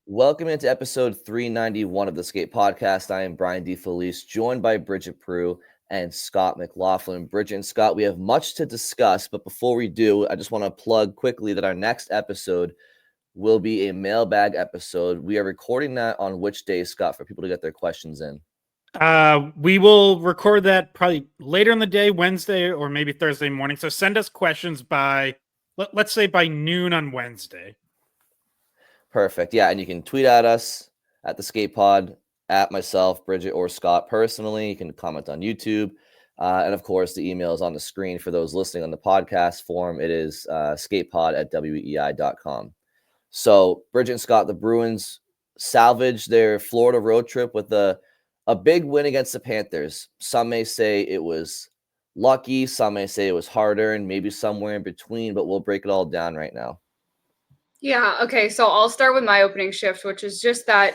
Welcome into episode 391 of the Skate Podcast. I am Brian DeFelice, joined by Bridget Prue and Scott McLaughlin. Bridget and Scott, we have much to discuss, but before we do, I just want to plug quickly that our next episode will be a mailbag episode. We are recording that on which day, Scott, for people to get their questions in? We will record that probably later in the day, Wednesday or maybe Thursday morning. So send us questions by, let's say by noon on Wednesday. Perfect. Yeah, and you can tweet at us at the Skate Pod, at myself, Bridget, or Scott personally. You can comment on YouTube. And of course, the email is on the screen for those listening on the podcast form. It is skatepod@weei.com. So, Bridget and Scott, the Bruins salvaged their Florida road trip with a big win against the Panthers. Some may say it was lucky. Some may say it was harder and maybe somewhere in between, but we'll break it all down right now. Yeah, okay, so I'll start with my opening shift, which is just that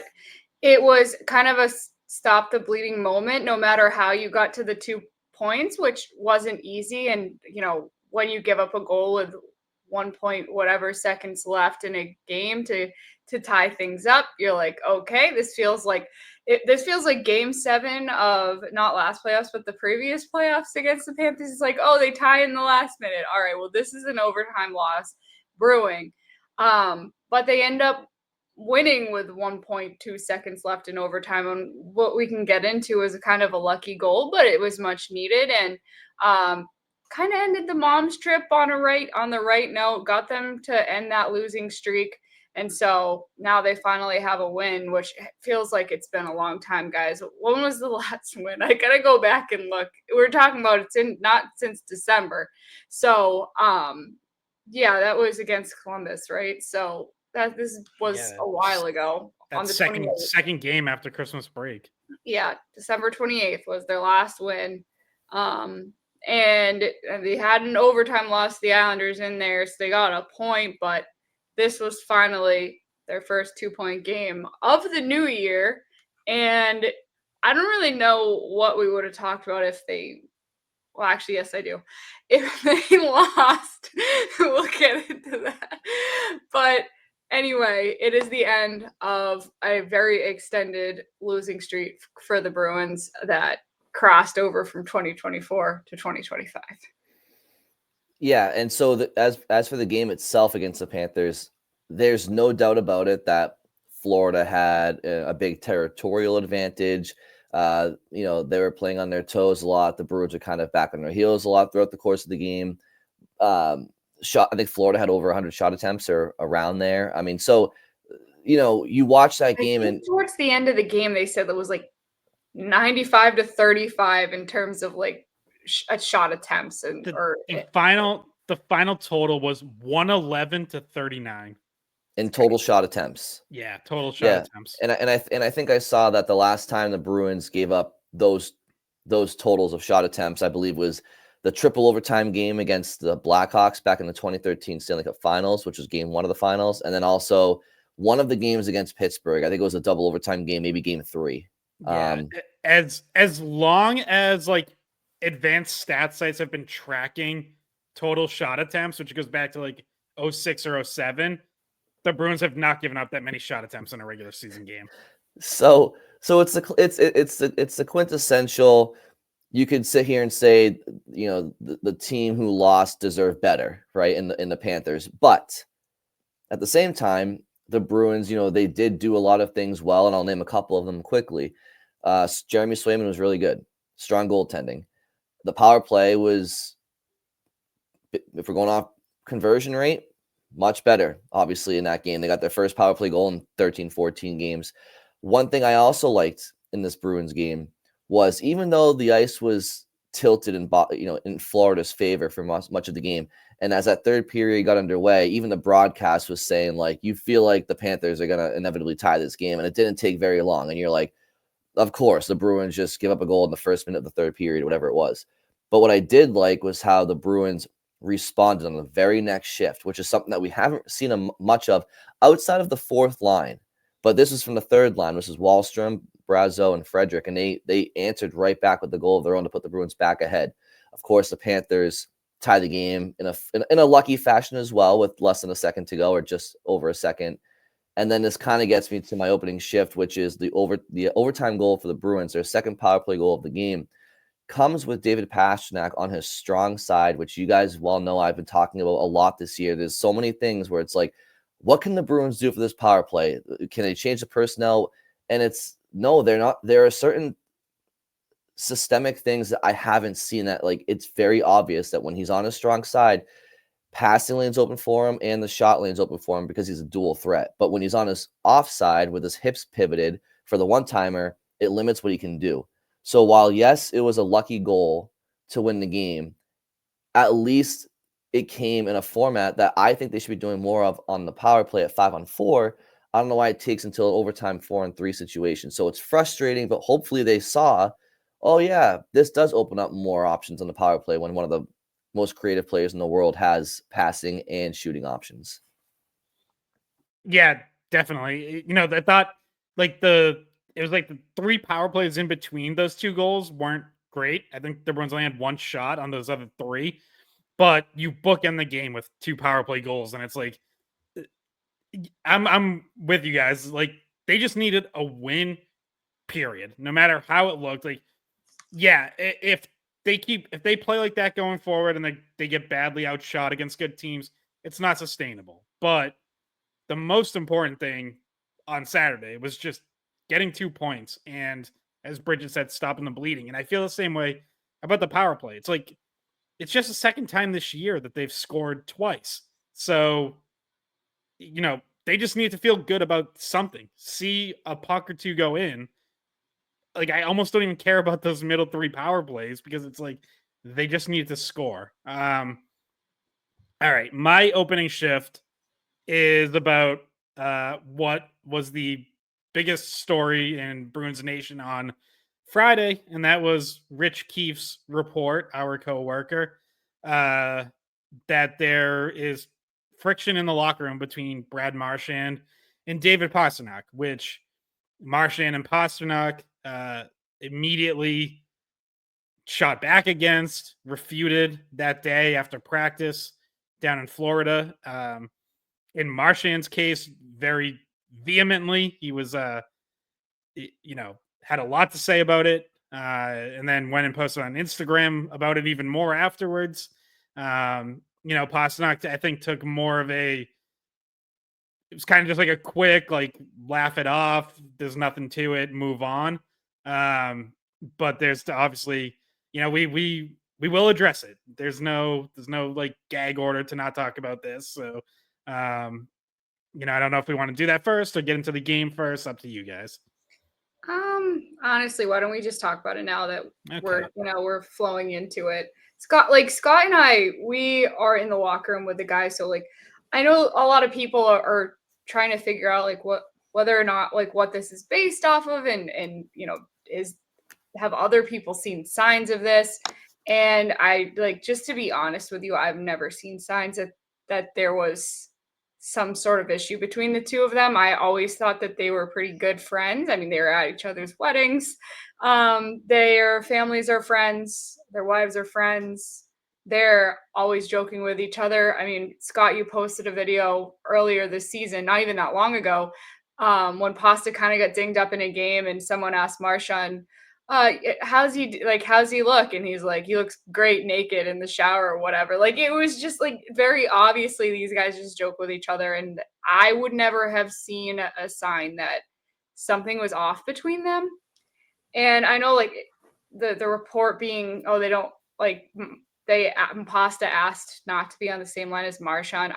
it was kind of a stop the bleeding moment, no matter how you got to the 2 points, which wasn't easy. And, when you give up a goal with 1 point whatever seconds left in a game to tie things up, you're like, okay, this feels like game 7 of not last playoffs, but the previous playoffs against the Panthers. It's like, oh, they tie in the last minute. All right, well, this is an overtime loss brewing. But they end up winning with 1.2 seconds left in overtime. And what we can get into is a kind of a lucky goal, but it was much needed, and kind of ended the Mom's trip on the right note, got them to end that losing streak. And so now they finally have a win, which feels like it's been a long time, guys. When was the last win? I gotta go back and look. We're talking about not since December. So yeah, that was against Columbus, right? So this was a while ago. On the second game after Christmas break. Yeah, December 28th was their last win. And they had an overtime loss to the Islanders in there, so they got a point, but this was finally their first 2-point game of the new year. And I don't really know what we would have talked about if they – well, actually, yes, I do. If they lost, we'll get into that. But anyway, it is the end of a very extended losing streak for the Bruins that crossed over from 2024 to 2025. Yeah, and so as for the game itself against the Panthers, there's no doubt about it that Florida had a big territorial advantage. They were playing on their toes a lot. The Bruins are kind of back on their heels a lot throughout the course of the game. I think Florida had over 100 shot attempts or around there. I mean, so, you watch that game and towards the end of the game, they said it was like 95 to 35 in terms of like shot attempts. And the final total was 111 to 39. In total shot attempts. Yeah, total shot attempts. And I think I saw that the last time the Bruins gave up those totals of shot attempts, I believe, was the triple overtime game against the Blackhawks back in the 2013 Stanley Cup Finals, which was game 1 of the finals, and then also one of the games against Pittsburgh. I think it was a double overtime game, maybe game 3. Yeah, as long as like advanced stat sites have been tracking total shot attempts, which goes back to like 06 or 07, the Bruins have not given up that many shot attempts in a regular season game. So it's the quintessential. You could sit here and say, the team who lost deserved better, right? In the Panthers, but at the same time, the Bruins, they did do a lot of things well, and I'll name a couple of them quickly. Jeremy Swayman was really good, strong goaltending. The power play was, if we're going off conversion rate, much better, obviously, in that game. They got their first power play goal in 13-14 games. One thing I also liked in this Bruins game was, even though the ice was tilted in Florida's favor for much of the game, and as that third period got underway, even the broadcast was saying, like, you feel like the Panthers are going to inevitably tie this game, and it didn't take very long. And you're like, of course, the Bruins just give up a goal in the first minute of the third period, whatever it was. But what I did like was how the Bruins responded on the very next shift, which is something that we haven't seen much of outside of the fourth line. But this is from the third line, which is Wahlstrom, Brazeau, and Frederick, and they answered right back with the goal of their own to put the Bruins back ahead. Of course, the Panthers tie the game in a lucky fashion as well, with less than a second to go, or just over a second. And then this kind of gets me to my opening shift, which is the overtime goal for the Bruins, their second power play goal of the game, comes with David Pastrnak on his strong side, which you guys well know I've been talking about a lot this year. There's so many things where it's like, what can the Bruins do for this power play? Can they change the personnel? And it's no, they're not. There are certain systemic things that I haven't seen that, like, it's very obvious that when he's on his strong side, passing lane's open for him and the shot lane's open for him because he's a dual threat. But when he's on his offside with his hips pivoted for the one-timer, it limits what he can do. So while, yes, it was a lucky goal to win the game, at least it came in a format that I think they should be doing more of on the power play at 5-on-4. I don't know why it takes until overtime 4-on-3 situation. So it's frustrating, but hopefully they saw, oh yeah, this does open up more options on the power play when one of the most creative players in the world has passing and shooting options. Yeah, definitely. You know, I thought it was like the 3 power plays in between those 2 goals weren't great. I think the Bruins only had 1 shot on those other 3, but you bookend the game with 2 power play goals, and it's like, I'm with you guys. Like, they just needed a win, period. No matter how it looked. Like, yeah, if they play like that going forward and they get badly outshot against good teams, it's not sustainable. But the most important thing on Saturday was just getting 2 points and, as Bridget said, stopping the bleeding. And I feel the same way about the power play. It's like, it's just the second time this year that they've scored twice. So, you know, they just need to feel good about something. See a puck or 2 go in. Like, I almost don't even care about those middle 3 power plays because it's like they just need to score. All right, my opening shift is about what was the biggest story in Bruins Nation on Friday, and that was Rich Keefe's report, our coworker, that there is friction in the locker room between Brad Marchand and David Pastrnak, which Marchand and Pastrnak immediately shot back against, refuted that day after practice down in Florida. In Marchand's case, very vehemently, he was, had a lot to say about it, and then went and posted on Instagram about it even more afterwards. Pastrnak, I think, took more of it was kind of just like a quick, like, laugh it off. There's nothing to it. Move on. But there's obviously, we will address it. There's no like gag order to not talk about this. So, I don't know if we want to do that first or get into the game first. Up to you guys. Honestly, why don't we just talk about it now that Okay. we're flowing into it? Scott and I, we are in the locker room with the guys. So like, I know a lot of people are trying to figure out like whether or not like what this is based off of, and have other people seen signs of this? And I, like, just to be honest with you, I've never seen signs that there was some sort of issue between the two of them. I always thought that they were pretty good friends. I mean, they were at each other's weddings. Their families are friends. Their wives are friends. They're always joking with each other. I mean, Scott, you posted a video earlier this season, not even that long ago, when Pasta kind of got dinged up in a game and someone asked Marchand, how's he look? And he's like, he looks great naked in the shower or whatever. Like, it was just like very obviously these guys just joke with each other. And I would never have seen a sign that something was off between them. And I know, like, the report being, oh, they don't like, Pasta asked not to be on the same line as Marchand.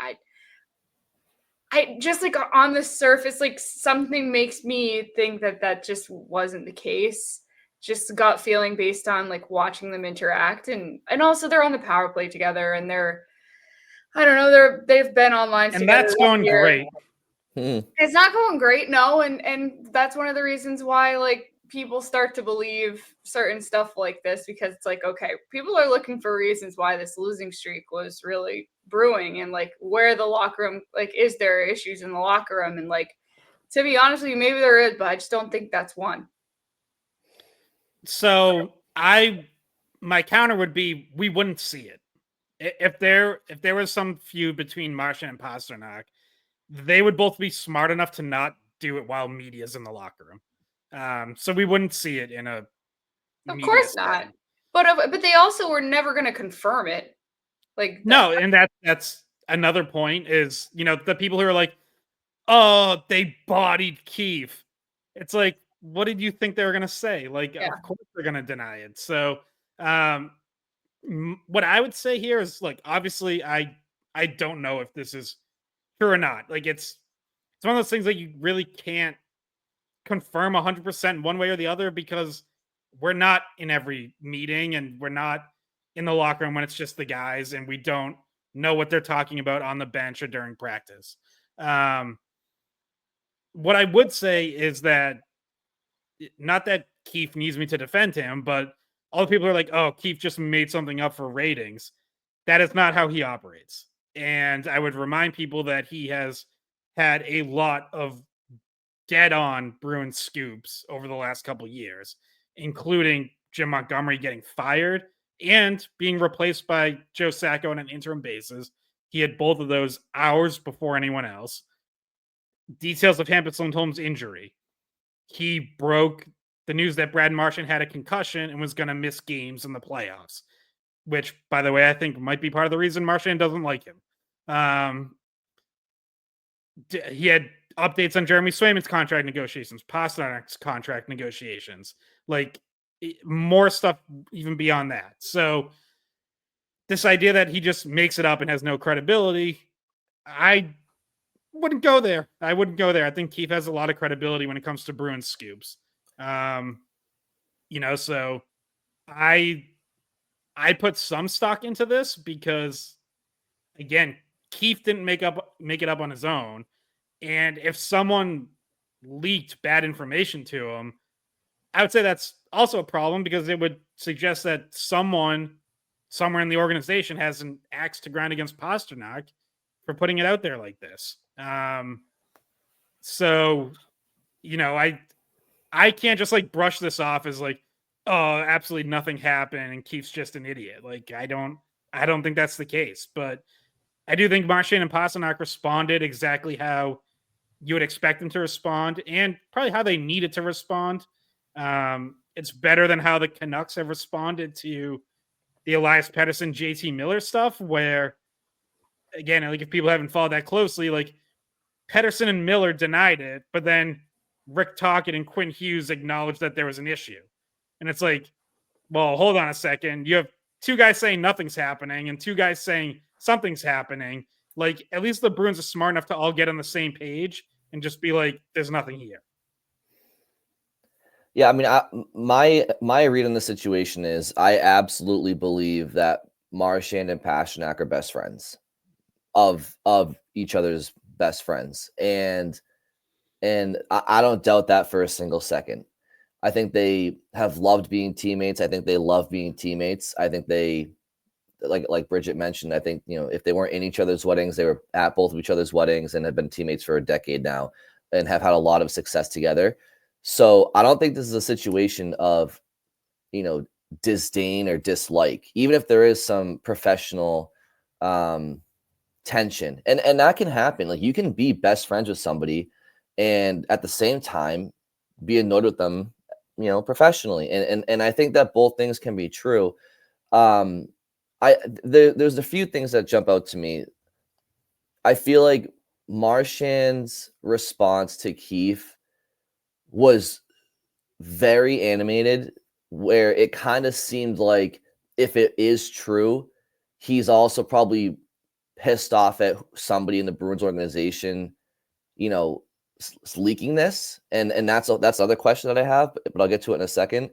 I just, like, on the surface, like, something makes me think that just wasn't the case. Just gut feeling based on like watching them interact, and also they're on the power play together, and they've been online And together. that's going great. It's not going great, no, and that's one of the reasons why like people start to believe certain stuff like this, because it's like, okay, people are looking for reasons why this losing streak was really brewing, and like where the locker room, like, is there issues in the locker room? And like, to be honest with you, maybe there is, but I just don't think that's one. So my counter would be, we wouldn't see it if there was some feud between Marchand and Pastrnak. they would both be smart enough to not do it while media's in the locker room. So we wouldn't see it in a Of media course not. setting. But they also were never going to confirm it. Like No, and that's another point is, the people who are like, oh, they bodied Keefe. It's like, what did you think they were going to say? Like, Yeah. of course they're going to deny it. So, what I would say here is, like, obviously, I don't know if this is true or not. Like, it's one of those things that you really can't confirm 100% one way or the other, because we're not in every meeting and we're not in the locker room when it's just the guys, and we don't know what they're talking about on the bench or during practice. What I would say is that, not that Keefe needs me to defend him, but all the people are like, oh, Keefe just made something up for ratings. That is not how he operates. And I would remind people that he has had a lot of dead on Bruins scoops over the last couple years, including Jim Montgomery getting fired and being replaced by Joe Sacco on an interim basis. He had both of those hours before anyone else. Details of Hampus Lindholm's injury. He broke the news that Brad Marchand had a concussion and was going to miss games in the playoffs, which, by the way, I think might be part of the reason Marchand doesn't like him. He had updates on Jeremy Swayman's contract negotiations, Pasternak's contract negotiations, like more stuff even beyond that. So this idea that he just makes it up and has no credibility, I wouldn't go there. I think Keefe has a lot of credibility when it comes to Bruins scoops. So I put some stock into this because, again, Keefe didn't make it up on his own. And if someone leaked bad information to him, I would say that's also a problem, because it would suggest that someone somewhere in the organization has an axe to grind against Pastrnak for putting it out there like this. So, I can't just like brush this off as like, oh, absolutely nothing happened and Keefe's just an idiot. Like, I don't think that's the case, but I do think Marchand and Pastrnak responded exactly how you would expect them to respond, and probably how they needed to respond. It's better than how the Canucks have responded to the Elias Pettersson, JT Miller stuff, where, again, like, if people haven't followed that closely, like, Pettersson and Miller denied it, but then Rick Tocchet and Quinn Hughes acknowledged that there was an issue. And it's like, well, hold on a second. You have two guys saying nothing's happening and two guys saying something's happening. Like, at least the Bruins are smart enough to all get on the same page and just be like, there's nothing here. Yeah, I mean, my read on the situation is I absolutely believe that Marchand and Pastrnak are best friends of each other's best friends, and I don't doubt that for a single second. I think they have loved being teammates. I think they love being teammates. I think they, like Bridget mentioned, I think, if they weren't in each other's weddings, they were at both of each other's weddings and have been teammates for a decade now and have had a lot of success together. So I don't think this is a situation of, disdain or dislike, even if there is some professional tension. And that can happen. Like, you can be best friends with somebody and at the same time be annoyed with them, professionally. And I think that both things can be true. There's a few things that jump out to me. I feel like Marchand's response to Keefe was very animated, where it kind of seemed like, if it is true, he's also probably pissed off at somebody in the Bruins organization, leaking this. And that's the other question that I have, but I'll get to it in a second.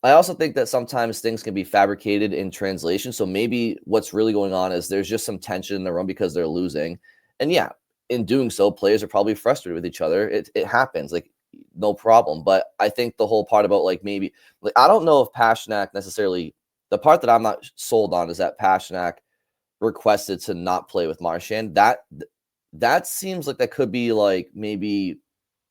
I also think that sometimes things can be fabricated in translation. So maybe what's really going on is there's just some tension in the room because they're losing. And yeah, in doing so, players are probably frustrated with each other. It happens, like, no problem. But I think the whole part about, like, maybe, like, I don't know if Pastrnak necessarily, the part that I'm not sold on is that Pastrnak requested to not play with Marchand. That seems like that could be, like, maybe.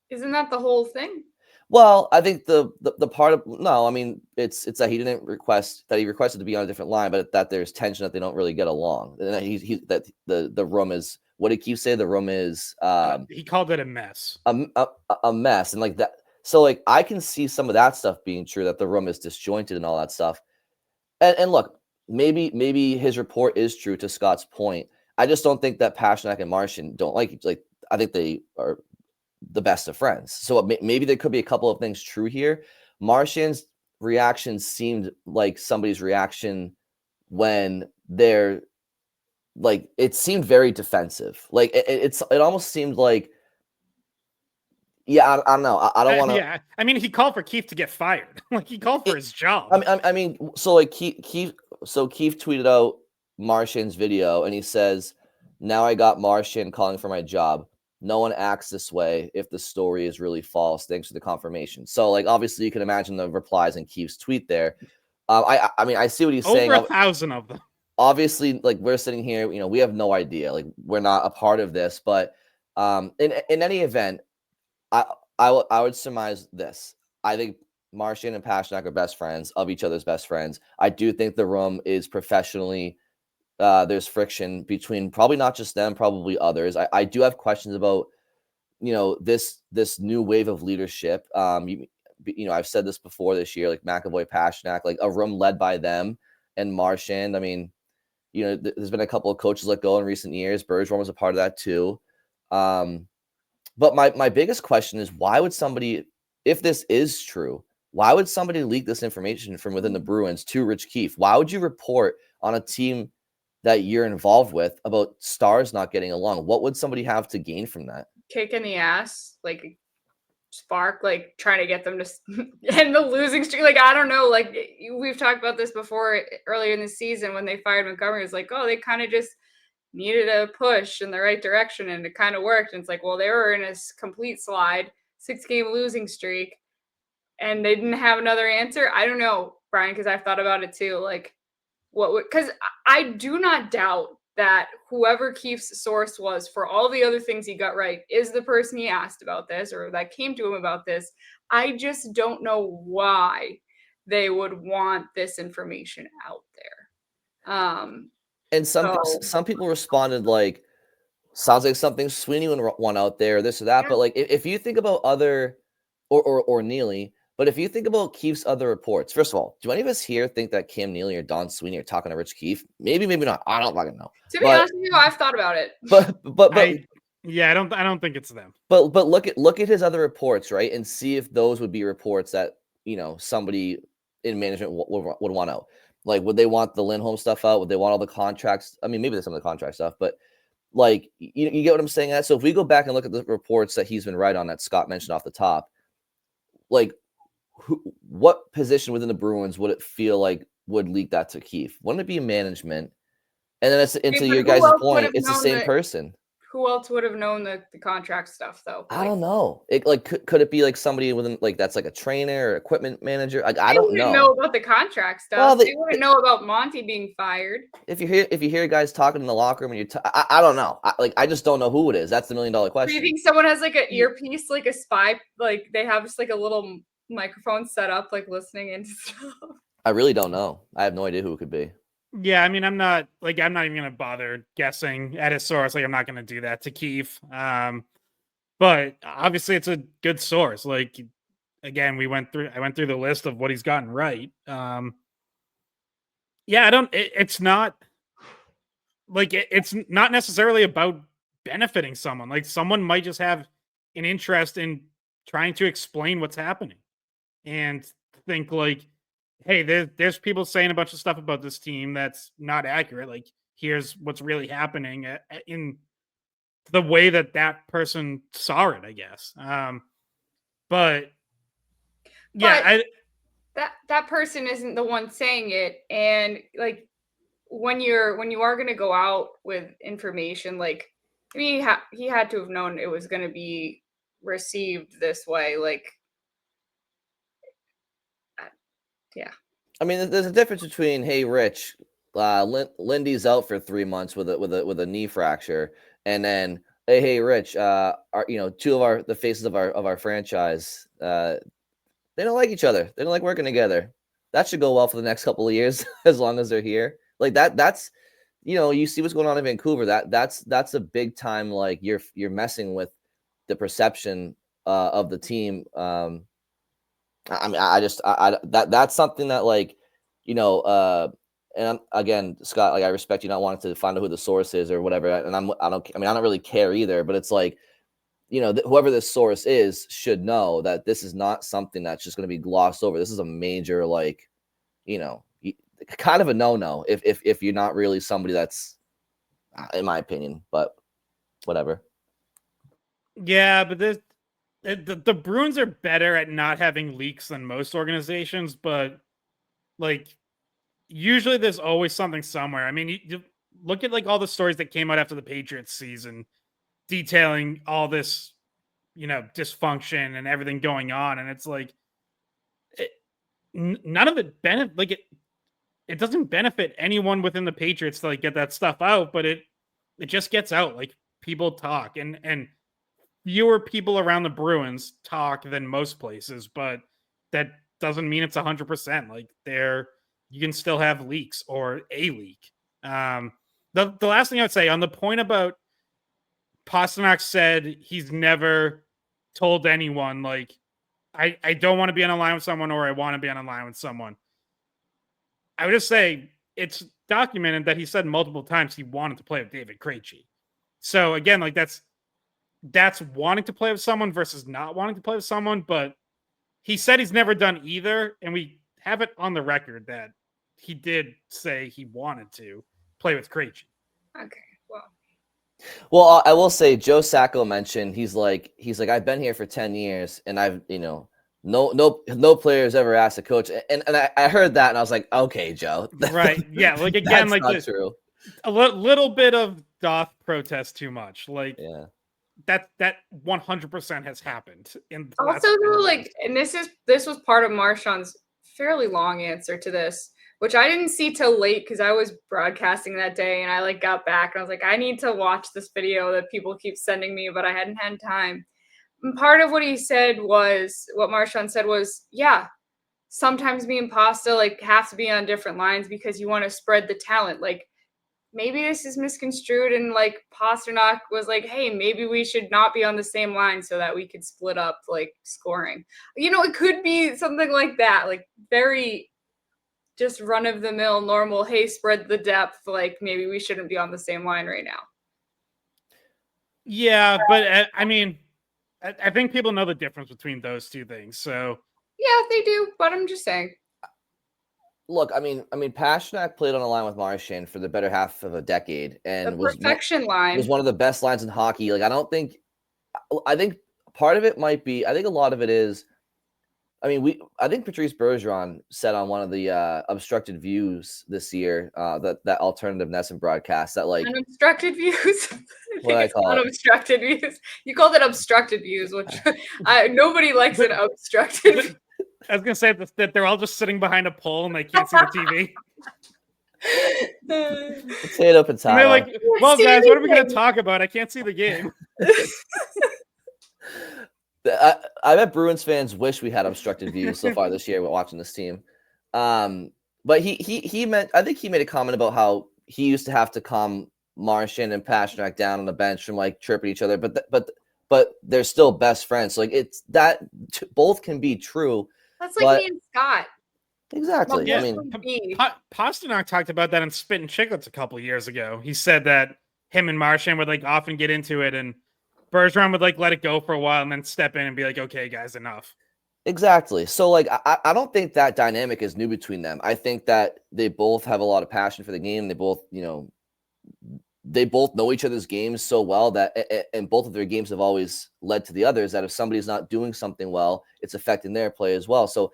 Isn't that the whole thing? Well, I think the part of, no, I mean, it's that he didn't request, that he requested to be on a different line, but that there's tension, that they don't really get along, and that that the room is what did Keefe say? The room is he called it a mess. A mess, and like that. So like I can see some of that stuff being true, that the room is disjointed and all that stuff. And look, maybe his report is true, to Scott's point. I just don't think that Pastrnak and Marchand don't like each. Like I think they are the best of friends. So maybe there could be a couple of things true here. Marchand's reaction seemed like somebody's reaction when they're like, it seemed very defensive. Like it almost seemed like, yeah, I don't know. I don't want to. Yeah, I mean, he called for Keefe to get fired. Like he called for his job. I mean, so like Keefe tweeted out Marchand's video, and he says, "Now I got Marchand calling for my job. No one acts this way if the story is really false. Thanks for the confirmation." So like obviously you can imagine the replies in Keefe's tweet there. I mean, I see what he's saying. Over 1,000 of them. Obviously, like we're sitting here, we have no idea. Like we're not a part of this, but in any event, I would surmise this. I think Marchand and Pastrnak are best friends, of each other's best friends. I do think the room is professionally. There's friction between probably not just them, probably others. I do have questions about, this new wave of leadership. I've said this before this year, like McAvoy, Pastrnak, like a room led by them and Marchand. I mean, there's been a couple of coaches let go in recent years. Bergeron was a part of that too. But my biggest question is, why would somebody, if this is true, why would somebody leak this information from within the Bruins to Rich Keefe? Why would you report on a team that you're involved with about stars not getting along? What would somebody have to gain from that? Kick in the ass, like spark, like trying to get them to end the losing streak. Like, I don't know. Like we've talked about this before earlier in the season when they fired Montgomery. It's like, oh, they kind of just needed a push in the right direction, and it kind of worked. And it's like, well, they were in a complete slide, 6-game losing streak, and they didn't have another answer. I don't know, Brian, because I've thought about it too. Like, what would, because I do not doubt that whoever Keefe's source was for all the other things he got right is the person he asked about this or that came to him about this. I just don't know why they would want this information out there. And some people responded like, sounds like something Sweeney would want out there, this or that. Yeah. But like, if you think about other, or Neely, but if you think about Keefe's other reports, first of all, do any of us here think that Cam Neely or Don Sweeney are talking to Rich Keefe? Maybe not. I don't fucking know. To be honest with you, I've thought about it. But I don't think it's them. But look at his other reports, right, and see if those would be reports that somebody in management would want out. Like, would they want the Lindholm stuff out? Would they want all the contracts? I mean, maybe there's some of the contract stuff, but like, you get what I'm saying? So if we go back and look at the reports that he's been right on, that Scott mentioned off the top, like, what position within the Bruins would it feel like would leak that to Keefe? Wouldn't it be management? And then into your guys' point, it's the same person. Who else would have known the contract stuff though? I don't know. It like could it be like somebody within, like, that's like a trainer or equipment manager? Like, I don't know. They know about the contract stuff. Well, they wouldn't know about Monty being fired. If you hear guys talking in the locker room and I don't know. I just don't know who it is. That's the $1 million question. Do you think someone has like an earpiece, like a spy, like they have just like a little microphone set up, like listening into stuff? I really don't know. I have no idea who it could be. Yeah, I mean, I'm not even gonna bother guessing at his source. Like, I'm not gonna do that to Keefe. But obviously, it's a good source. Like, again, I went through the list of what he's gotten right. Yeah, it's not like it's not necessarily about benefiting someone. Like, someone might just have an interest in trying to explain what's happening and think like, hey, there's people saying a bunch of stuff about this team that's not accurate. Like, here's what's really happening in the way that person saw it, I guess. But yeah, that person isn't the one saying it. And like, when you are going to go out with information, like, I mean, he had to have known it was going to be received this way. Like, yeah. I mean, there's a difference between, hey, Rich, Lindy's out for 3 months with a knee fracture, and then, hey, Rich, two of the faces of our franchise, they don't like each other. They don't like working together. That should go well for the next couple of years as long as they're here. Like that's you see what's going on in Vancouver. That's a big time, like you're messing with the perception of the team. I mean, that's something that, like, and again, Scott, like, I respect you not wanting to find out who the source is or whatever, and I don't really care either, but it's like, whoever this source is should know that this is not something that's just going to be glossed over. This is a major, like, kind of a no-no if you're not really somebody that's, in my opinion, but whatever. Yeah, but the Bruins are better at not having leaks than most organizations, but like usually there's always something somewhere. I mean, you look at like all the stories that came out after the Patriots season detailing all this, dysfunction and everything going on, and it's like none of it it doesn't benefit anyone within the Patriots to like get that stuff out, but it just gets out. Like, people talk, and fewer people around the Bruins talk than most places, but that doesn't mean it's 100%. Like, you can still have leaks or a leak. The last thing I would say on the point about Pastrnak said he's never told anyone, like, I don't want to be on a line with someone, or I want to be on a line with someone. I would just say it's documented that he said multiple times he wanted to play with David Krejci. So again, like, that's wanting to play with someone versus not wanting to play with someone. But he said he's never done either, and we have it on the record that he did say he wanted to play with Krejci. Okay, Well, I will say Joe Sacco mentioned he's like I've been here for 10 years and I've no players ever asked a coach, and I heard that and I was like, okay, Joe, right? Yeah, like, again, like, not true. A little bit of doth protest too much. Like, Yeah. that 100% has happened. In the also, though, like, and this was part of Marchand's fairly long answer to this, which I didn't see till late because I was broadcasting that day, and I like got back and I was like, I need to watch this video that people keep sending me, but I hadn't had time. And part of what Marchand said was, yeah, sometimes me and Pasta like have to be on different lines because you want to spread the talent. Like, maybe this is misconstrued, and like Pastrnak was like, hey, maybe we should not be on the same line so that we could split up like scoring. It could be something like that, like very just run of the mill, normal, hey, spread the depth, like maybe we shouldn't be on the same line right now. Yeah, but I mean, I think people know the difference between those two things. So yeah, they do, but I'm just saying. Look, I mean, Pastrnak played on a line with Marchand for the better half of a decade, and The perfection line was one of the best lines in hockey. Like, I think part of it might be, I think a lot of it is, I think Patrice Bergeron said on one of the obstructed views this year, that alternative Nesson broadcast, that like unobstructed views. What I call it. Unobstructed views. You called it obstructed views, which nobody likes an obstructed view. I was gonna say that they're all just sitting behind a pole and they can't see the TV. Potato. And they're like, well, guys, what are we gonna talk about? I can't see the game. I bet Bruins fans wish we had obstructed views so far this year with watching this team. But he meant, I think he made a comment about how he used to have to calm Marchand and Pastrnak down on the bench from like chirping each other, but they're still best friends. So like, it's that both can be true. That's like me and Scott. Exactly. Yeah. I mean, Pastrnak talked about that in Spit and Chicklets a couple of years ago. He said that him and Marchand would like often get into it, and Bergeron would like let it go for a while and then step in and be like, okay, guys, enough. Exactly. So like, I don't think that dynamic is new between them. I think that they both have a lot of passion for the game. They both know each other's games so well that, and both of their games have always led to the others, that if somebody's not doing something well, it's affecting their play as well. So,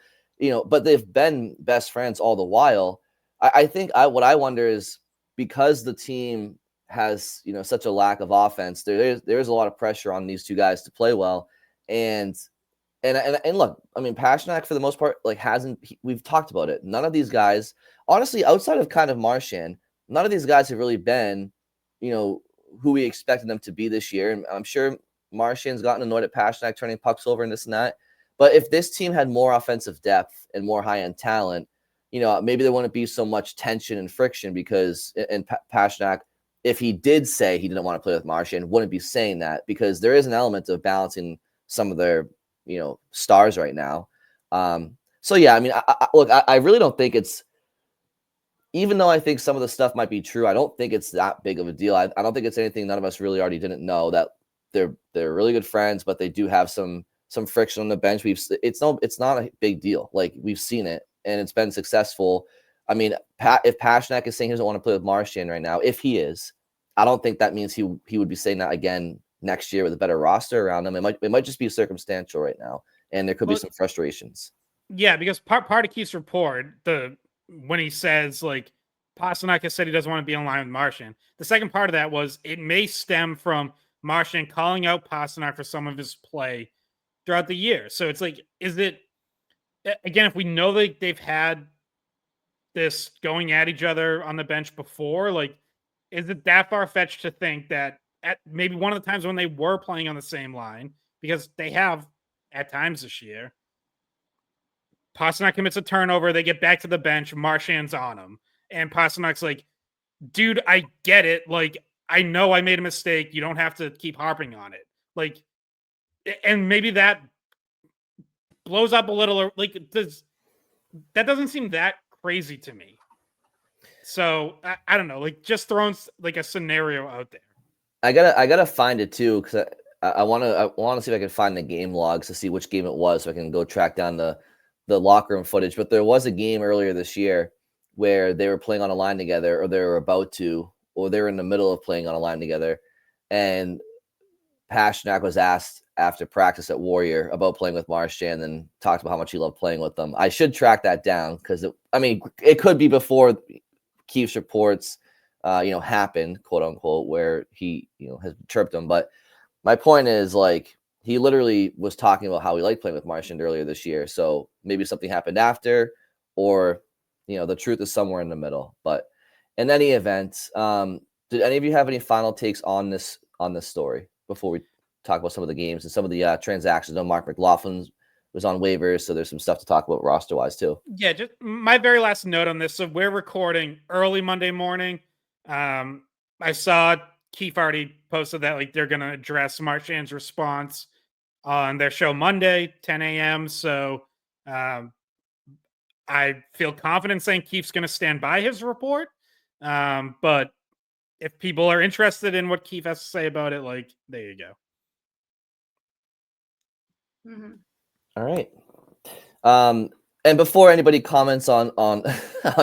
but they've been best friends all the while. I think what I wonder is, because the team has, such a lack of offense, there's a lot of pressure on these two guys to play well. And look, I mean, Pastrnak for the most part, like, we've talked about it. None of these guys, honestly, outside of kind of Marchand, none of these guys have really been, who we expected them to be this year. And I'm sure Marchand's gotten annoyed at Pastrnak turning pucks over and this and that. But if this team had more offensive depth and more high-end talent, maybe there wouldn't be so much tension and friction because in Pastrnak, if he did say he didn't want to play with Marchand, wouldn't be saying that because there is an element of balancing some of their, stars right now. So yeah, I mean, look, I really don't think it's, even though I think some of the stuff might be true, I don't think it's that big of a deal. I don't think it's anything none of us really already didn't know, that they're really good friends, but they do have some friction on the bench. It's not a big deal. Like, we've seen it and it's been successful. I mean, if Pastrnak is saying he doesn't want to play with Marchand right now, if he is, I don't think that means he would be saying that again next year with a better roster around him. It might just be circumstantial right now, and there could be some frustrations. Yeah, because part of Keefe's report, when he says like Pastrnak has said he doesn't want to be in line with Marchand, the second part of that was it may stem from Marchand calling out Pastrnak for some of his play throughout the year. So it's like, is it, again, if we know that they've had this going at each other on the bench before, like, is it that far-fetched to think that at maybe one of the times when they were playing on the same line, because they have at times this year, Pastrnak commits a turnover, they get back to the bench, Marchand's on him, and Pasternak's like, dude, I get it. Like, I know I made a mistake. You don't have to keep harping on it. Like, and maybe that blows up a little. Like, that doesn't seem that crazy to me. So I don't know. Like, just throwing like a scenario out there. I gotta find it too, because I want to see if I can find the game logs to see which game it was, so I can go track down the locker room footage. But there was a game earlier this year where they were playing on a line together, or they were about to, or they were in the middle of playing on a line together, and Pastrnak was asked after practice at Warrior about playing with Marchand and talked about how much he loved playing with them. I should track that down because it could be before Keefe's reports happened, quote unquote, where he has chirped him. But my point is, like, he literally was talking about how he liked playing with Marchand earlier this year. So maybe something happened after, or the truth is somewhere in the middle. But in any event, did any of you have any final takes on this story before we talk about some of the games and some of the transactions? Mark McLaughlin was on waivers, so there's some stuff to talk about roster wise too. Yeah, just my very last note on this. So we're recording early Monday morning. I saw Keefe already posted that like they're gonna address Marchand's response on their show Monday, 10 a.m. So I feel confident saying Keefe's gonna stand by his report. But if people are interested in what Keefe has to say about it, like, there you go. Mm-hmm. All right. And before anybody comments on on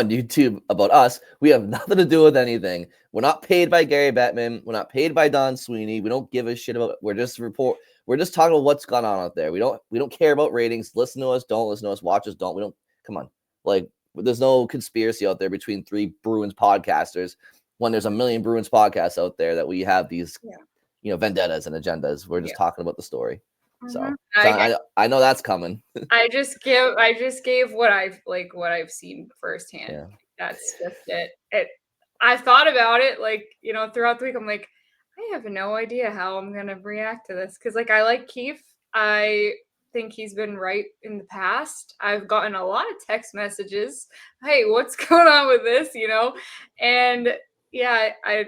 YouTube about us, we have nothing to do with anything. We're not paid by Gary Bettman. We're not paid by Don Sweeney. We don't give a shit about it. We're just talking about what's gone on out there. We don't care about ratings. Listen to us, don't listen to us, watch us, don't. We don't, come on. Like, there's no conspiracy out there between three Bruins podcasters when there's a million Bruins podcasts out there that we have these vendettas and agendas. We're just talking about the story. So, I know that's coming. I just gave what I've seen firsthand. Yeah. That's just it. I thought about it throughout the week. I'm like, I have no idea how I'm gonna react to this because I like Keefe. I think he's been right in the past. I've gotten a lot of text messages. Hey, what's going on with this? And yeah, I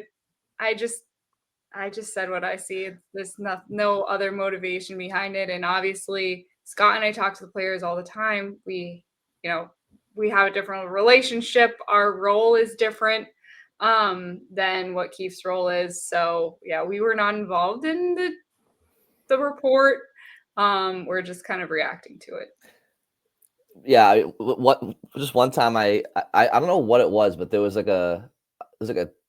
just said what I see. There's no other motivation behind it. And obviously, Scott and I talk to the players all the time. We have a different relationship. Our role is different than what Keefe's role is. So yeah, we were not involved in the report. We're just kind of reacting to it. Yeah, just one time I don't know what it was, but there was like a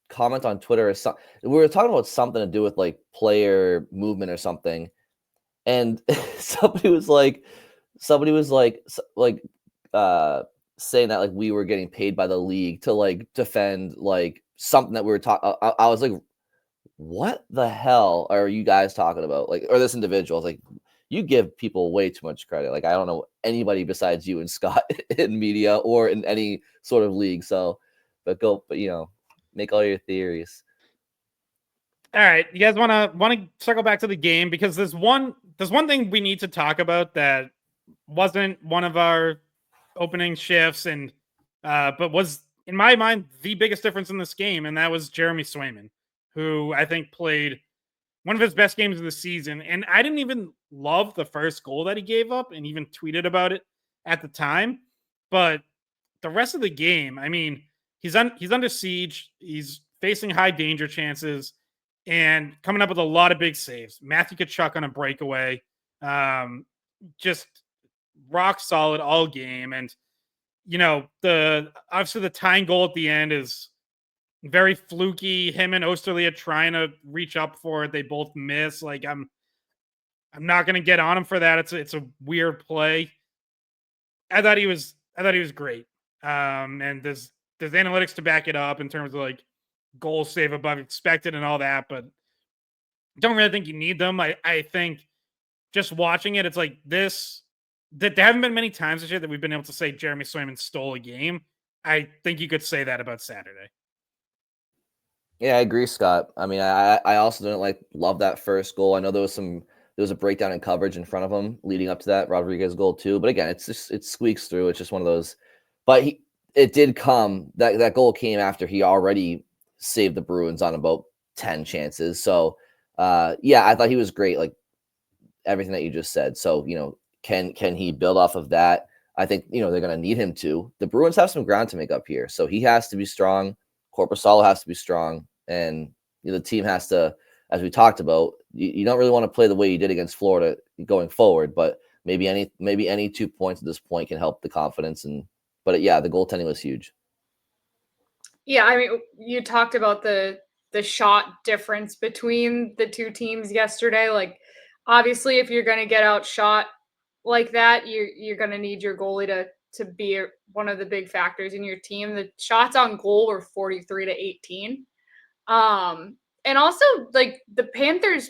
comment on Twitter or something. We were talking about something to do with like player movement or something, and somebody was saying that like we were getting paid by the league to like defend like something that we were talking. I was like, what the hell are you guys talking about? Like, or this individual was like, you give people way too much credit. Like, I don't know anybody besides you and Scott in media or in any sort of league. So, but make all your theories. All right, you guys want to circle back to the game because there's one thing we need to talk about that wasn't one of our opening shifts, and but was, in my mind, the biggest difference in this game, and that was Jeremy Swayman, who I think played one of his best games of the season. And I didn't even love the first goal that he gave up and even tweeted about it at the time. But the rest of the game, I mean, he's under siege. He's facing high danger chances and coming up with a lot of big saves. Matthew Tkachuk on a breakaway. Just rock solid all game. And, obviously the tying goal at the end is very fluky. Him and Osterley are trying to reach up for it. They both miss. Like, I'm not going to get on him for that. It's a weird play. I thought he was great. And there's analytics to back it up in terms of like goal save above expected and all that, but don't really think you need them. I think just watching it, it's like this, that there haven't been many times this year that we've been able to say Jeremy Swayman stole a game. I think you could say that about Saturday. Yeah, I agree, Scott. I mean, I also didn't love that first goal. I know there was a breakdown in coverage in front of him leading up to that Rodriguez goal too. But again, it squeaks through. It's just one of those. But it did come, that goal came after he already saved the Bruins on about 10 chances. So yeah, I thought he was great. Like everything that you just said. So, can he build off of that? I think, they're going to need him to. The Bruins have some ground to make up here. So he has to be strong. Korpisalo has to be strong. And the team has to, as we talked about, you don't really want to play the way you did against Florida going forward, but maybe any 2 points at this point can help the confidence. But yeah, the goaltending was huge. Yeah, I mean, you talked about the shot difference between the two teams yesterday. Like, obviously, if you're going to get outshot like that, you're going to need your goalie to be one of the big factors in your team. The shots on goal were 43-18. And also, like, the Panthers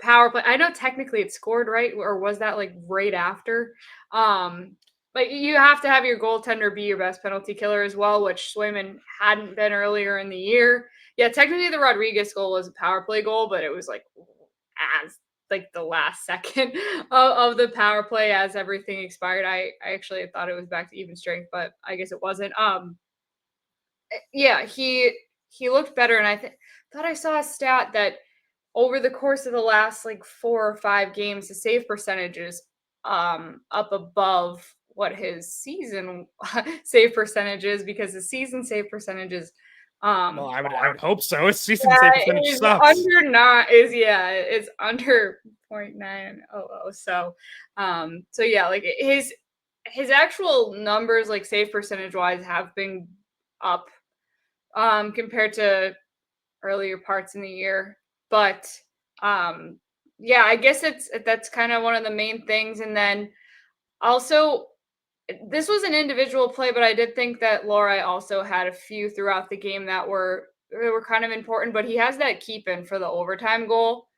power play, I know technically it scored, right? Or was that like right after? Like, you have to have your goaltender be your best penalty killer as well, which Swayman hadn't been earlier in the year. Yeah, technically the Rodriguez goal was a power play goal, but it was like as like the last second of the power play as everything expired. I actually thought it was back to even strength, but I guess it wasn't. Yeah, he looked better, and I thought I saw a stat that over the course of the last like 4 or 5 games, the save percentage is up above what his season save percentage is, because the season save percentage is Well, I would hope so. His season yeah, save percentage is sucks. it's under 0.900. So yeah, like his actual numbers, like save percentage wise, have been up compared to earlier parts in the year. But yeah, I guess that's kind of one of the main things. And then also, this was an individual play, but I did think that Lohrei also had a few throughout the game that were kind of important. But he has that keep in for the overtime goal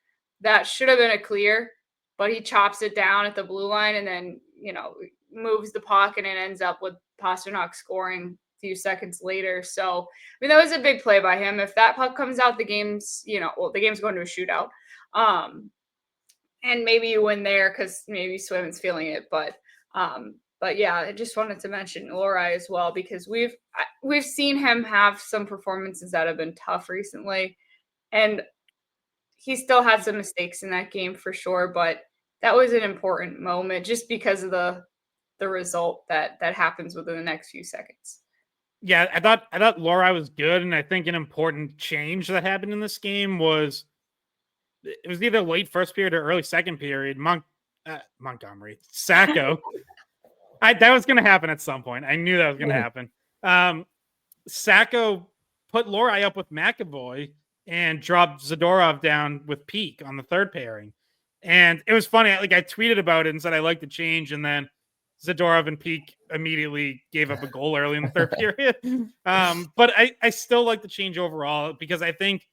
that should have been a clear, but he chops it down at the blue line and then moves the puck, and it ends up with Pastrnak scoring a few seconds later. So I mean, that was a big play by him. If that puck comes out, the game's the game's going to a shootout. And maybe you win there because maybe Swayman's feeling it, but yeah, I just wanted to mention Lohrei as well, because we've seen him have some performances that have been tough recently, and he still had some mistakes in that game for sure. But that was an important moment just because of the result that happens within the next few seconds. Yeah, I thought Lohrei was good, and I think an important change that happened in this game was it was either late first period or early second period. Montgomery, Sacco. That was going to happen at some point. I knew that was going to happen. Sacco put Lohrei up with McAvoy and dropped Zadorov down with Peak on the third pairing. And it was funny. Like, I tweeted about it and said I liked the change, and then Zadorov and Peak immediately gave up a goal early in the third period. But I still like the change overall, because I think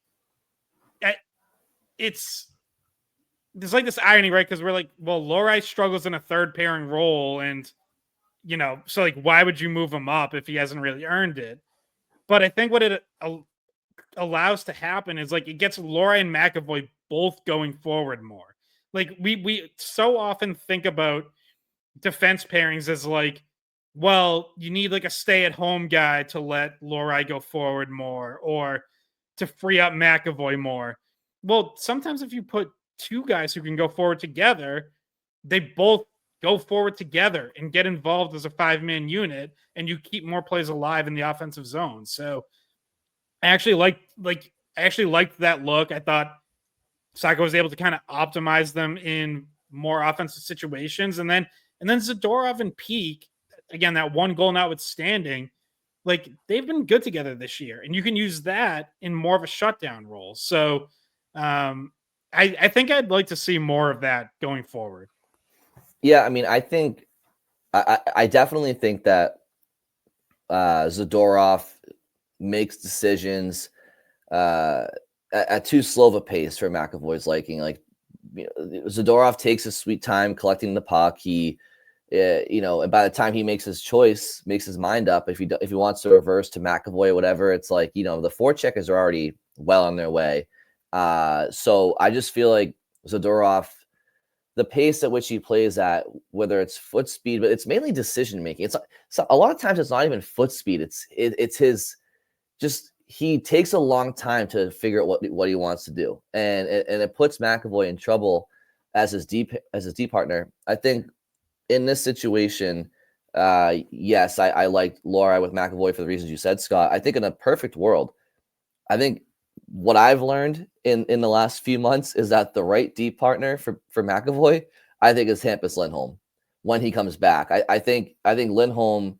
there's like this irony, right? Because we're like, well, Lohrei struggles in a third pairing role, and so like, why would you move him up if he hasn't really earned it? But I think what it allows to happen is, like, it gets Lohrei and McAvoy both going forward more. Like, we so often think about defense pairings as like well, you need like a stay-at-home guy to let Lohrei go forward more or to free up McAvoy more. Well, sometimes if you put two guys who can go forward together, they both go forward together and get involved as a five-man unit, and you keep more plays alive in the offensive zone. So I actually liked that look. I thought Saka was able to kind of optimize them in more offensive situations, and then Zadorov and Peak, again, that one goal notwithstanding, like they've been good together this year, and you can use that in more of a shutdown role. So I think I'd like to see more of that going forward. Yeah, I mean, I think I definitely think that Zadorov makes decisions at too slow of a pace for McAvoy's liking. Like, Zadorov takes his sweet time collecting the puck. He, and by the time he makes his choice, makes his mind up, if he wants to reverse to McAvoy or whatever, it's like, the forecheckers are already well on their way. So I just feel like Zadorov, the pace at which he plays at, whether it's foot speed, but it's mainly decision making. It's a lot of times it's not even foot speed. It's his just. He takes a long time to figure out what he wants to do, and it puts McAvoy in trouble as his deep partner. I think in this situation, yes, I like Lohrei with McAvoy for the reasons you said, Scott. I think in a perfect world, I think what I've learned in the last few months is that the right deep partner for McAvoy, I think, is Hampus Lindholm when he comes back. I think Lindholm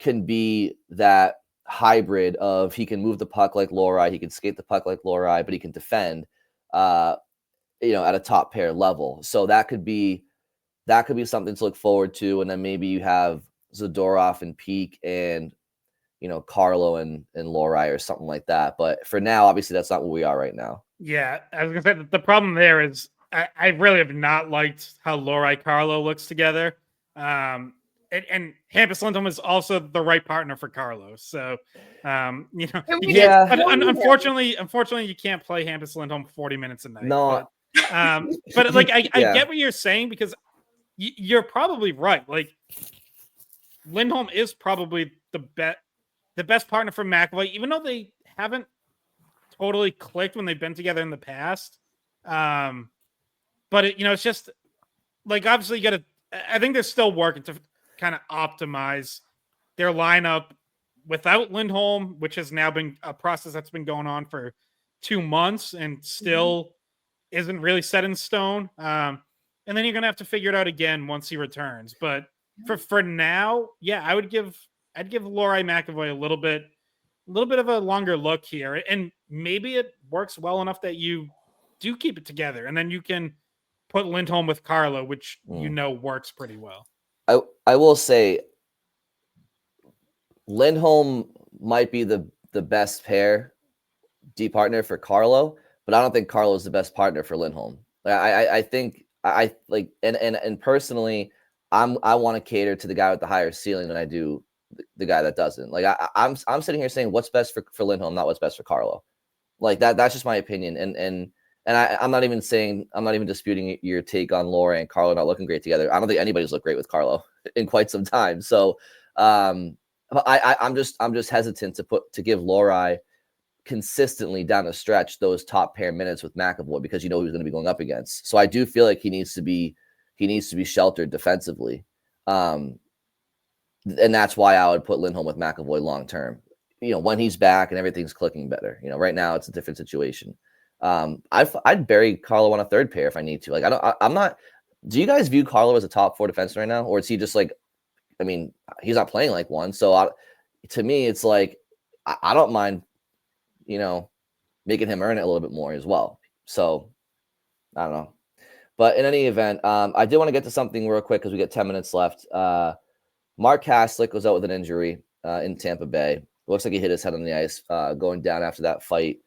can be that hybrid of, he can move the puck like Lohrei, he can skate the puck like Lohrei, but he can defend at a top pair level. So that could be something to look forward to. And then maybe you have Zadorov and Peak and Carlo and Lohrei or something like that. But for now, obviously that's not where we are right now. Yeah, I was gonna say that the problem there is I really have not liked how Lohrei Carlo looks together. And Hampus Lindholm is also the right partner for Carlos. So, unfortunately, you can't play Hampus Lindholm 40 minutes a night. No, but like I get what you're saying, because you're probably right. Like, Lindholm is probably the best partner for McAvoy, even though they haven't totally clicked when they've been together in the past. But it's just like, obviously you got to. I think they're still working to kind of optimize their lineup without Lindholm, which has now been a process that's been going on for 2 months and still isn't really set in stone. And then you're gonna have to figure it out again once he returns. But for now, yeah, I'd give Lohrei McAvoy a little bit of a longer look here, and maybe it works well enough that you do keep it together, and then you can put Lindholm with Carlo, which works pretty well. I will say Lindholm might be the best pair deep partner for Carlo, but I don't think Carlo is the best partner for Lindholm. I think I like, and personally, I want to cater to the guy with the higher ceiling than I do the guy that doesn't. Like, I'm sitting here saying what's best for Lindholm, not what's best for Carlo. Like that's just my opinion. And I'm not even disputing your take on Lohrei and Carlo not looking great together. I don't think anybody's looked great with Carlo in quite some time. So I'm just hesitant to give Lohrei consistently down the stretch those top pair minutes with McAvoy, because who's going to be going up against. So I do feel like he needs to be sheltered defensively. And that's why I would put Lindholm with McAvoy long term. When he's back and everything's clicking better. Right now it's a different situation. I'd bury Carlo on a third pair if I need to. Like, I'm not. Do you guys view Carlo as a top 4 defenseman right now, or is he just like? I mean, he's not playing like one. So to me, it's like I don't mind, making him earn it a little bit more as well. So I don't know. But in any event, I did want to get to something real quick because we got 10 minutes left. Mark Kaslick was out with an injury in Tampa Bay. Looks like he hit his head on the ice going down after that fight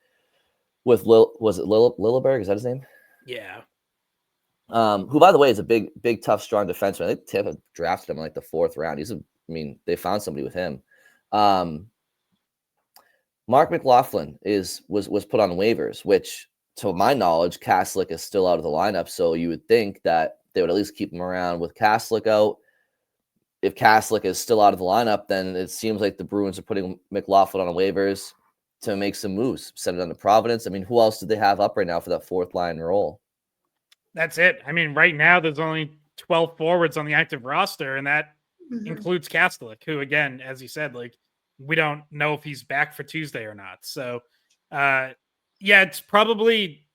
with Lilleberg? Is that his name? Yeah. Who, by the way, is a big, tough, strong defenseman. I think Tampa drafted him in like the 4th round. They found somebody with him. Mark McLaughlin was put on waivers, which, to my knowledge, Kaslick is still out of the lineup. So you would think that they would at least keep him around. With Kaslick out, if Kaslik is still out of the lineup, then it seems like the Bruins are putting McLaughlin on waivers to make some moves, send it on to Providence. I mean, who else do they have up right now for that fourth line role? That's it. I mean, right now there's only 12 forwards on the active roster, and that includes Kaslik, who, again, as you said, like, we don't know if he's back for Tuesday or not. So, yeah, it's probably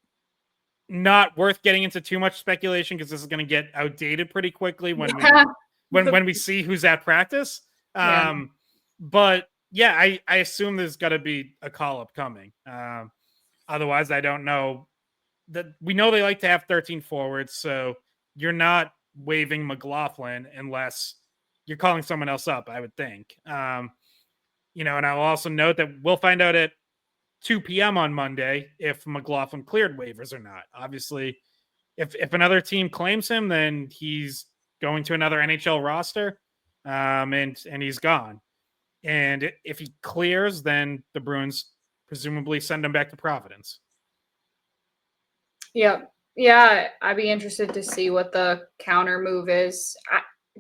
not worth getting into too much speculation because this is going to get outdated pretty quickly when we see who's at practice. But yeah, I assume there's got to be a call up coming. Otherwise, I don't know. That we know they like to have 13 forwards, so you're not waiving McLaughlin unless you're calling someone else up, I would think. And I'll also note that we'll find out at 2 p.m. on Monday if McLaughlin cleared waivers or not. Obviously, if another team claims him, then he's going to another NHL roster, and he's gone. And if he clears, then the Bruins presumably send him back to Providence. Yeah, I'd be interested to see what the counter move is.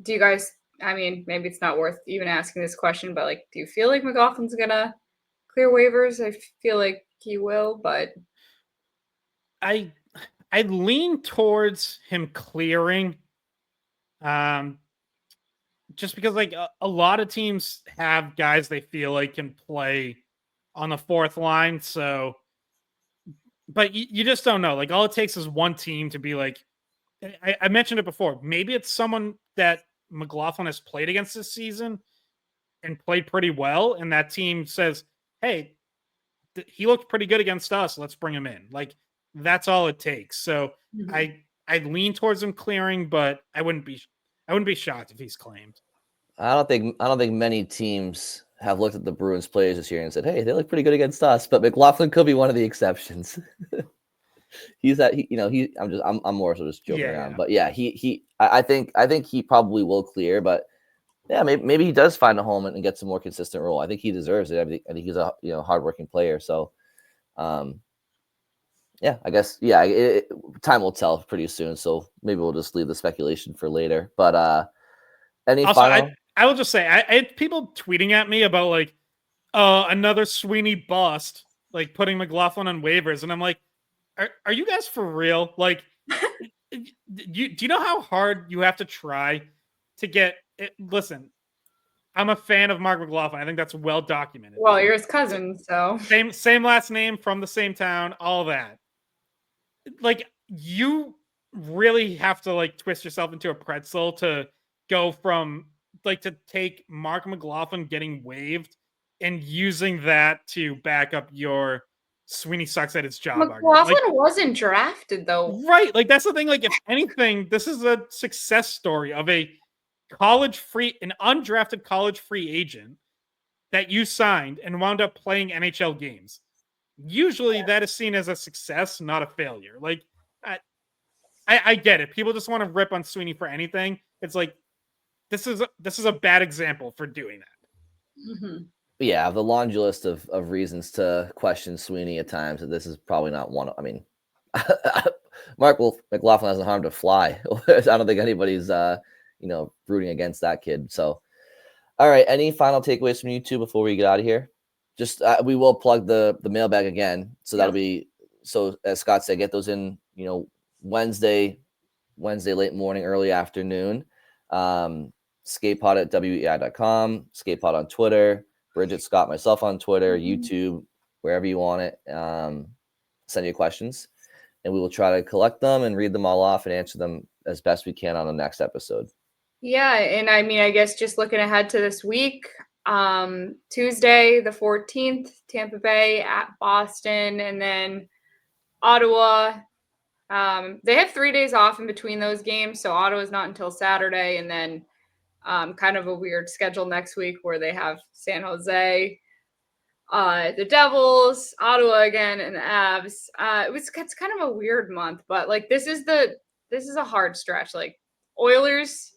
Do you guys, I mean, maybe it's not worth even asking this question, but like, do you feel like McLaughlin's gonna clear waivers? I feel like he will, but I lean towards him clearing. Just because like a lot of teams have guys they feel like can play on the fourth line. So, but you just don't know. Like all it takes is one team to be like, I mentioned it before. Maybe it's someone that McLaughlin has played against this season and played pretty well. And that team says, hey, he looked pretty good against us. Let's bring him in. Like that's all it takes. So I lean towards him clearing, but I wouldn't be shocked if he's claimed. I don't think many teams have looked at the Bruins players this year and said, "Hey, they look pretty good against us." But McLaughlin could be one of the exceptions. I'm more so just joking around. But yeah, I think he probably will clear. But yeah, maybe he does find a home and get some more consistent role. I think he deserves it. I think he's a hardworking player. So, yeah, I guess time will tell pretty soon. So maybe we'll just leave the speculation for later. But any also, final? I will just say I had people tweeting at me about like another Sweeney bust, like putting McLaughlin on waivers, and I'm like, are you guys for real? Like, do you know how hard you have to try to get it? Listen, I'm a fan of Mark McLaughlin. I think that's well documented. Well, you're his cousin, so same last name, from the same town, all that. Like, you really have to like twist yourself into a pretzel to go from like to take Mark McLaughlin getting waived and using that to back up your Sweeney sucks at his job McLaughlin argument. wasn't drafted though. Right. Like that's the thing. Like if anything, this is a success story of an undrafted college free agent that you signed and wound up playing NHL games. Usually that is seen as a success, not a failure. Like I get it. People just want to rip on Sweeney for anything. It's like, this is a bad example for doing that. Yeah, the laundry list of reasons to question Sweeney at times. This is probably not one. I mean, Mark McLaughlin hasn't harmed a fly. I don't think anybody's rooting against that kid. So, all right. Any final takeaways from you two before we get out of here? Just we will plug the mailbag again. So that'll be as Scott said, get those in Wednesday late morning, early afternoon. Skatepod at weei.com, Skatepod on Twitter, Bridget, Scott, myself on Twitter, YouTube, wherever you want it. Send your questions, and we will try to collect them and read them all off and answer them as best we can on the next episode. Yeah, and I mean, I guess just looking ahead to this week, Tuesday the 14th, Tampa Bay at Boston, and then Ottawa. They have 3 days off in between those games, so Ottawa's not until Saturday, and then kind of a weird schedule next week where they have San Jose, the Devils, Ottawa again, and the Avs. It's kind of a weird month, but like this is a hard stretch. Like Oilers,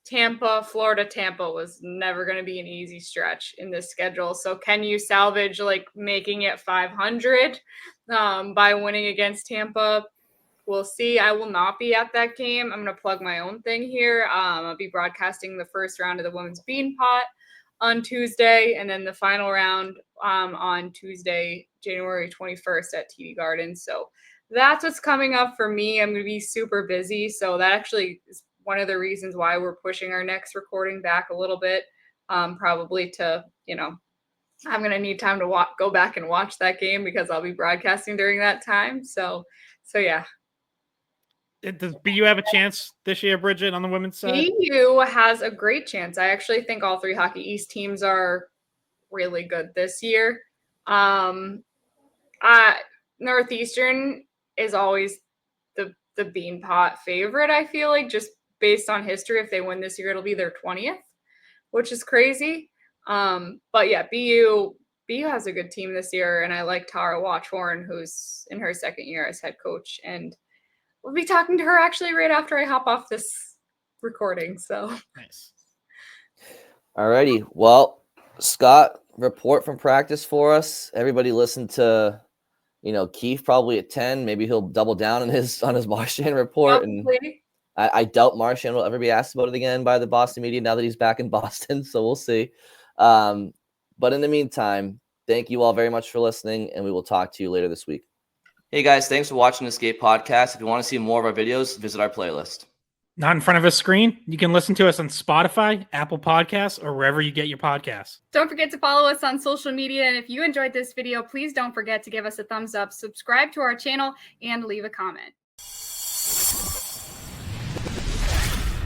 Tampa, Florida, Tampa was never going to be an easy stretch in this schedule. So can you salvage like making it 500 by winning against Tampa? we'll see. I will not be at that game. I'm going to plug my own thing here. I'll be broadcasting the first round of the Women's Bean Pot on Tuesday, and then the final round on Tuesday, January 21st at TD Garden. So that's what's coming up for me. I'm going to be super busy. So that actually is one of the reasons why we're pushing our next recording back a little bit, probably to, I'm going to need time to go back and watch that game because I'll be broadcasting during that time. So yeah. Does BU have a chance this year, Bridget, on the women's side? BU has a great chance. I actually think all three Hockey East teams are really good this year. Northeastern is always the Bean Pot favorite, I feel like, just based on history. If they win this year, it'll be their 20th, which is crazy. But yeah, BU has a good team this year, and I like Tara Watchhorn, who's in her second year as head coach, and we'll be talking to her actually right after I hop off this recording. So nice. Alrighty. Well, Scott, report from practice for us. Everybody listen to, Keefe probably at 10. Maybe he'll double down on his Marchand report. probably. And I doubt Marchand will ever be asked about it again by the Boston media now that he's back in Boston. So we'll see. But in the meantime, thank you all very much for listening, and we will talk to you later this week. Hey guys, thanks for watching the Skate Podcast. If you want to see more of our videos, visit our playlist. Not in front of a screen? You can listen to us on Spotify, Apple Podcasts, or wherever you get your podcasts. Don't forget to follow us on social media. And if you enjoyed this video, please don't forget to give us a thumbs up, subscribe to our channel, and leave a comment.